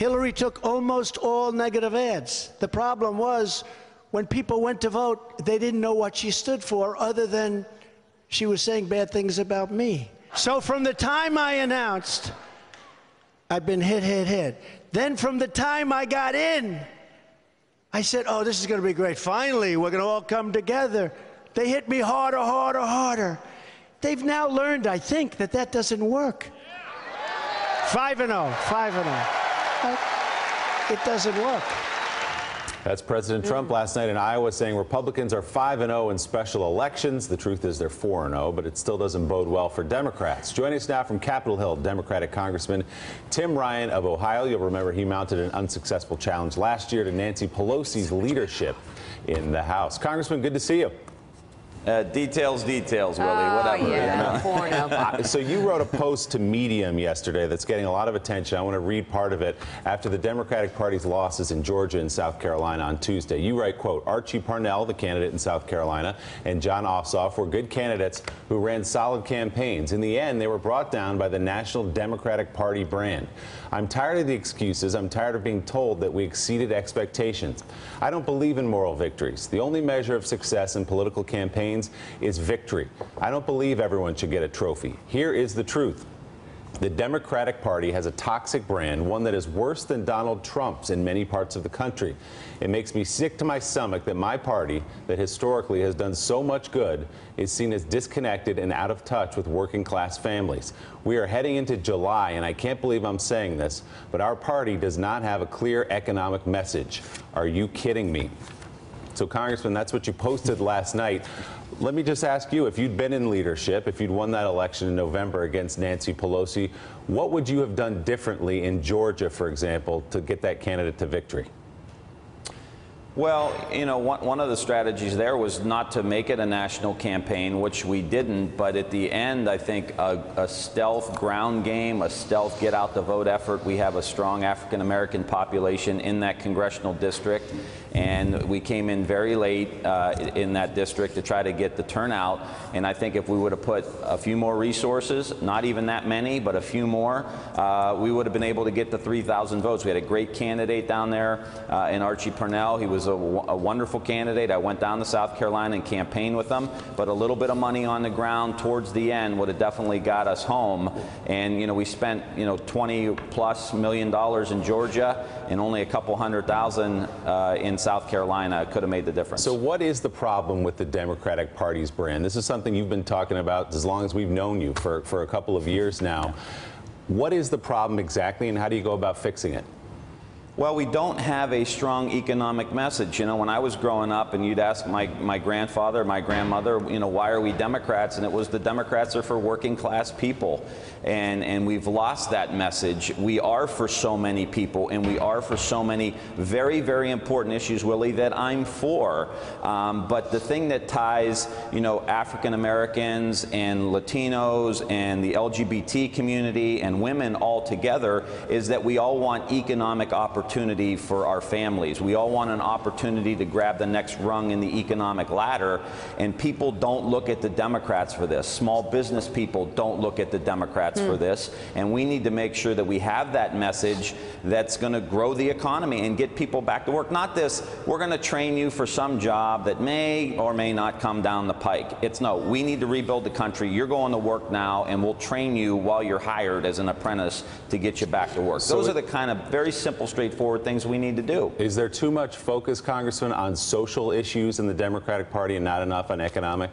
Hillary took almost all negative ads. The problem was, when people went to vote, they didn't know what she stood for other than she was saying bad things about me. So from the time I announced, I've been hit. Then from the time I got in, I said, oh, this is going to be great. Finally, we're going to all come together. They hit me harder. They've now learned, I think, that that doesn't work. 5-0. It doesn't work. That's President Trump last night in Iowa saying Republicans are 5-0 in special elections. The truth is they're 4-0, but it still doesn't bode well for Democrats. Joining us now from Capitol Hill, Democratic Congressman Tim Ryan of Ohio. You'll remember he mounted an unsuccessful challenge last year to Nancy Pelosi's leadership in the House. Congressman, good to see you. Details, Willie, whatever. Yeah, So you wrote a post to Medium yesterday that's getting a lot of attention. I want to read part of it. After the Democratic Party's losses in Georgia and South Carolina on Tuesday, you write, quote, Archie Parnell, the candidate in South Carolina, and Jon Ossoff were good candidates who ran solid campaigns. In the end, they were brought down by the National Democratic Party brand. I'm tired of the excuses. I'm tired of being told that we exceeded expectations. I don't believe in moral victories. The only measure of success in political campaigns is victory. I don't believe everyone should get a trophy. Here is the truth. The Democratic Party has a toxic brand, one that is worse than Donald Trump's in many parts of the country. It makes me sick to my stomach that my party, that historically has done so much good, is seen as disconnected and out of touch with working class families. We are heading into July, and I can't believe I'm saying this, but our party does not have a clear economic message. Are you kidding me? So, Congressman, that's what you posted last night. Let me just ask you, if you'd been in leadership, if you'd won that election in November against Nancy Pelosi, what would you have done differently in Georgia, for example, to get that candidate to victory? Well, you know, one of the strategies there was not to make it a national campaign, which we didn't. But at the end, I think a stealth ground game, a stealth get out the vote effort. We have a strong African-American population in that congressional district. And we came in very late in that district to try to get the turnout. And I think if we would have put a few more resources, not even that many, but a few more, we would have been able to get the 3,000 votes. We had a great candidate down there in Archie Parnell. He was a wonderful candidate. I went down to South Carolina and campaigned with him. But a little bit of money on the ground towards the end would have definitely got us home. And, you know, we spent, you know, $20+ million in Georgia and only a couple $100,000 in South Carolina. Could have made the difference. So what is the problem with the Democratic Party's brand? This is something you've been talking about as long as we've known you, for a couple of years now. What is the problem exactly, and how do you go about fixing it? Well, we don't have a strong economic message. You know, when I was growing up and you'd ask my grandfather, my grandmother, you know, why are we Democrats? And it was the Democrats are for working class people. And we've lost that message. We are for so many people, and we are for so many very, very important issues, Willie, that I'm for. But the thing that ties, you know, African Americans and Latinos and the LGBT community and women all together is that we all want economic opportunity for our families. We all want an opportunity to grab the next rung in the economic ladder, and people don't look at the Democrats for this. Small business people don't look at the Democrats for this, and we need to make sure that we have that message that's going to grow the economy and get people back to work. Not this, we're going to train you for some job that may or may not come down the pike. It's no, we need to rebuild the country. You're going to work now, and we'll train you while you're hired as an apprentice to get you back to work. So those are the kind of very simple, straightforward things we need to do. Is there too much focus, Congressman, on social issues in the Democratic Party and not enough on economic?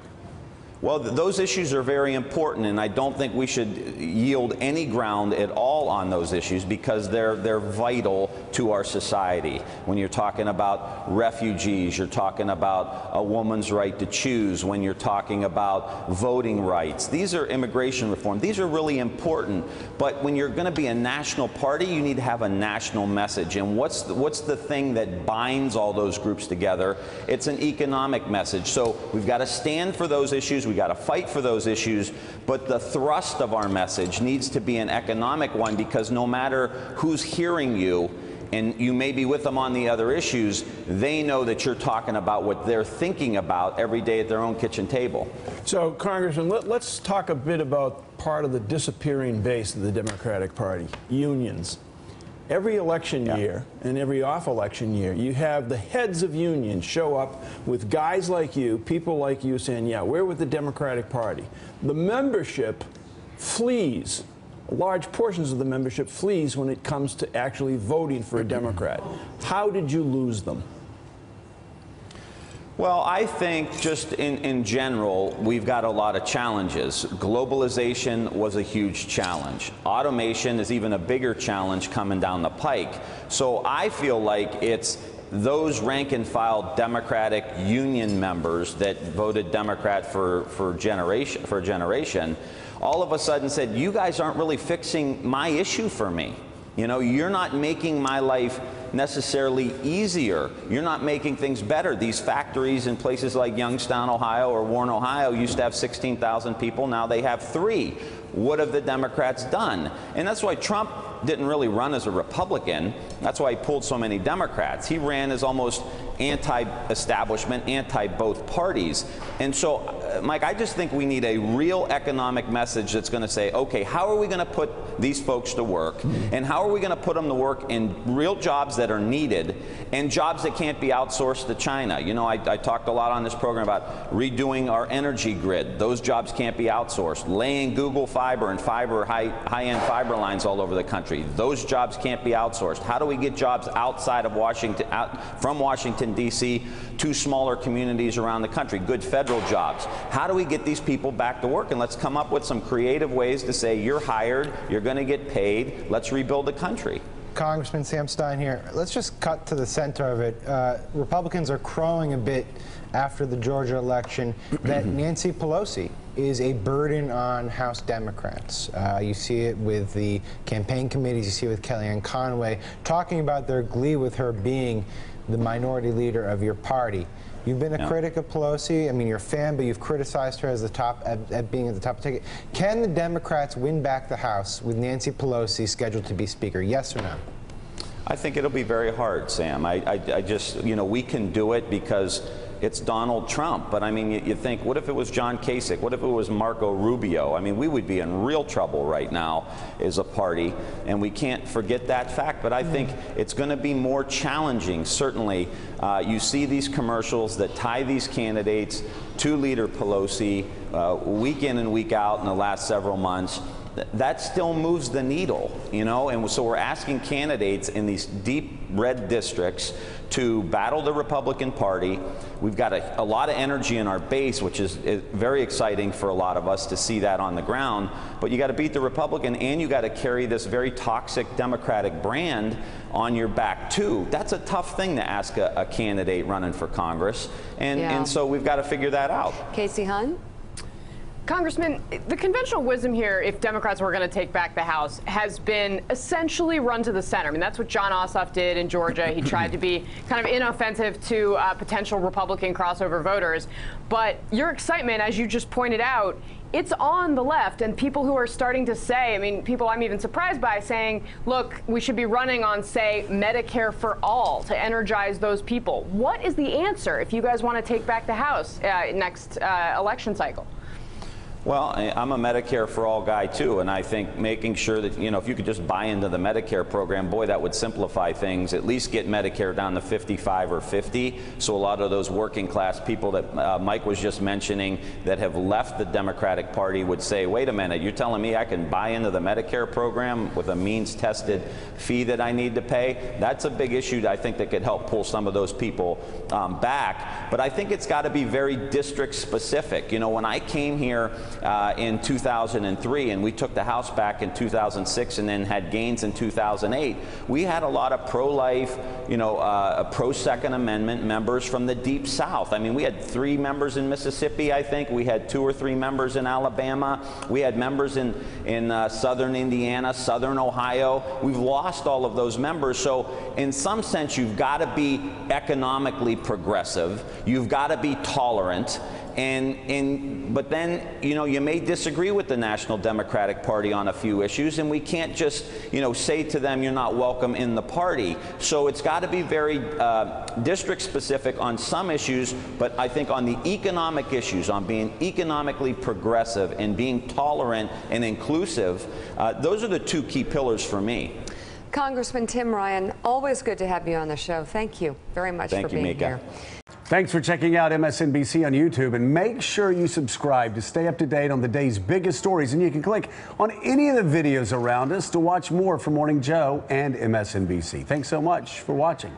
Well, those issues are very important, and I don't think we should yield any ground at all on those issues because they're vital to our society. When you're talking about refugees, you're talking about a woman's right to choose, when you're talking about voting rights. These are immigration reform. These are really important, but when you're going to be a national party, you need to have a national message. And what's the thing that binds all those groups together? It's an economic message. So we've got to stand for those issues. We got to fight for those issues, but the thrust of our message needs to be an economic one, because no matter who's hearing you, and you may be with them on the other issues, they know that you're talking about what they're thinking about every day at their own kitchen table. So, Congressman, let's talk a bit about part of the disappearing base of the Democratic Party, unions. Every election year and every off-election year, you have the heads of unions show up with guys like you, people like you saying, yeah, we're with the Democratic Party. The membership flees. Large portions of the membership flees when it comes to actually voting for a Democrat. How did you lose them? Well, I think just in general, we've got a lot of challenges. Globalization was a huge challenge. Automation is even a bigger challenge coming down the pike. So I feel like it's those rank and file Democratic union members that voted Democrat for a generation, all of a sudden said, you guys aren't really fixing my issue for me. You know, you're not making my life necessarily easier. You're not making things better. These factories in places like Youngstown, Ohio, or Warren, Ohio used to have 16,000 people. Now they have 3. What have the Democrats done? And that's why Trump didn't really run as a Republican. That's why he pulled so many Democrats. He ran as almost anti-establishment, anti-both parties. And so, Mike, I just think we need a real economic message that's going to say, okay, how are we going to put these folks to work? And how are we going to put them to work in real jobs that are needed and jobs that can't be outsourced to China? You know, I talked a lot on this program about redoing our energy grid. Those jobs can't be outsourced. Laying Google fiber and high-end fiber lines all over the country. Those jobs can't be outsourced. How do we get jobs outside of Washington, from Washington, D.C. to smaller communities around the country? Good federal jobs. How do we get these people back to work? And let's come up with some creative ways to say, you're hired, you're going to get paid, let's rebuild the country. Congressman Sam Stein here. Let's just cut to the center of it. Republicans are crowing a bit after the Georgia election that Nancy Pelosi is a burden on House Democrats. You see it with the campaign committees, you see it with Kellyanne Conway, talking about their glee with her being the minority leader of your party. You've been a critic of Pelosi. I mean, you're a fan, but you've criticized her as the top at being at the top of the ticket. Can the Democrats win back the House with Nancy Pelosi scheduled to be Speaker? Yes or no? I think it'll be very hard, Sam. I just, you know, we can do it because it's Donald Trump. But I mean, you think, what if it was John Kasich? What if it was Marco Rubio? I mean, we would be in real trouble right now as a party, and we can't forget that fact. But I think it's going to be more challenging, certainly. You see these commercials that tie these candidates to Leader Pelosi week in and week out in the last several months. That still moves the needle, you know, and so we're asking candidates in these deep red districts to battle the Republican Party. We've got a lot of energy in our base, which is very exciting for a lot of us to see that on the ground. But you got to beat the Republican, and you got to carry this very toxic Democratic brand on your back too. That's a tough thing to ask a candidate running for Congress, and so we've got to figure that out. Casey Hunt? Congressman, the conventional wisdom here, if Democrats were going to take back the House, has been essentially run to the center. I mean, that's what Jon Ossoff did in Georgia. He tried to be kind of inoffensive to potential Republican crossover voters. But your excitement, as you just pointed out, it's on the left, and people who are starting to say, I mean, people I'm even surprised by saying, look, we should be running on, say, Medicare for all to energize those people. What is the answer if you guys want to take back the House next election cycle? Well, I'm a Medicare for all guy too, and I think making sure that, you know, if you could just buy into the Medicare program, boy, that would simplify things. At least get Medicare down to 55 or 50, so a lot of those working class people that Mike was just mentioning that have left the Democratic Party would say, wait a minute, you're telling me I can buy into the Medicare program with a means-tested fee that I need to pay? That's a big issue, I think, that could help pull some of those people back. But I think it's got to be very district-specific. You know, when I came here in 2003, and we took the House back in 2006 and then had gains in 2008, we had a lot of pro-life, you know, pro-Second Amendment members from the Deep South. I mean, we had 3 members in Mississippi, I think. We had 2 or 3 members in Alabama. We had members in southern Indiana, southern Ohio. We've lost all of those members. So in some sense, you've got to be economically progressive. You've got to be tolerant. But then, you know, you may disagree with the National Democratic Party on a few issues, and we can't just, you know, say to them, you're not welcome in the party. So it's got to be very district specific on some issues, but I think on the economic issues, on being economically progressive and being tolerant and inclusive, those are the 2 key pillars for me. Congressman Tim Ryan, always good to have you on the show. Thank you very much for being here. Thanks for checking out MSNBC on YouTube, and make sure you subscribe to stay up to date on the day's biggest stories. And you can click on any of the videos around us to watch more from Morning Joe and MSNBC. Thanks so much for watching.